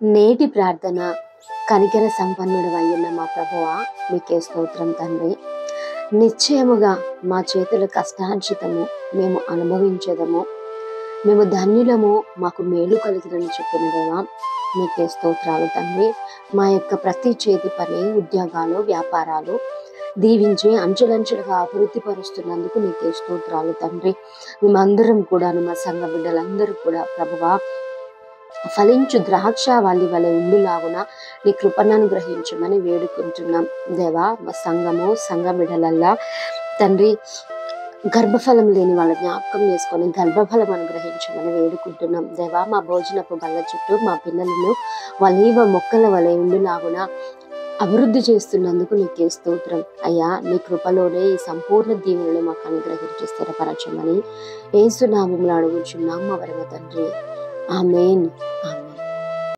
నేటి ప్రార్థన. కనికర సంపన్నుడు అయ్యున్న మా ప్రభువా, మీకే స్తోత్రం తండ్రి. నిశ్చయముగా మా చేతుల కష్టార్జితము మేము అనుభవించదము, మేము ధన్యులము, మాకు మేలు కలిగినని చెప్పిన దేవా, మీకే స్తోత్రాలు తండ్రి. మా యొక్క ప్రతి చేతి పని, ఉద్యోగాలు, వ్యాపారాలు దీవించి అంచెలంచెలుగా అభివృద్ధి పరుస్తున్నందుకు నీకే స్తోత్రాలు తండ్రి. మేమందరం కూడా, మా సంఘ బిడ్డలందరూ కూడా ప్రభువా, ఫలించు ద్రాక్ష వాళ్ళ వలె ఉండులాగున నీ కృపను అనుగ్రహించమని వేడుకుంటున్నాం దేవా. మా సంఘ బిడ్డలల్లా తండ్రి గర్భఫలం లేని వాళ్ళ జ్ఞాపకం చేసుకొని గర్భఫలం అనుగ్రహించమని వేడుకుంటున్నాం దేవా. మా భోజనపు బల్ల చుట్టూ మా పిల్లలను వలీవ మొక్కల వలె ఉండులాగున అభివృద్ధి చేస్తున్నందుకు నీకే స్తోత్రం అయ్యా. నీ కృపలోనే ఈ సంపూర్ణ దీవెనలు మాకు అనుగ్రహించి స్థిరపరచమని యేసు నామములో అడుగుచున్నాం మా వరమ తండ్రి. ఆమేన్.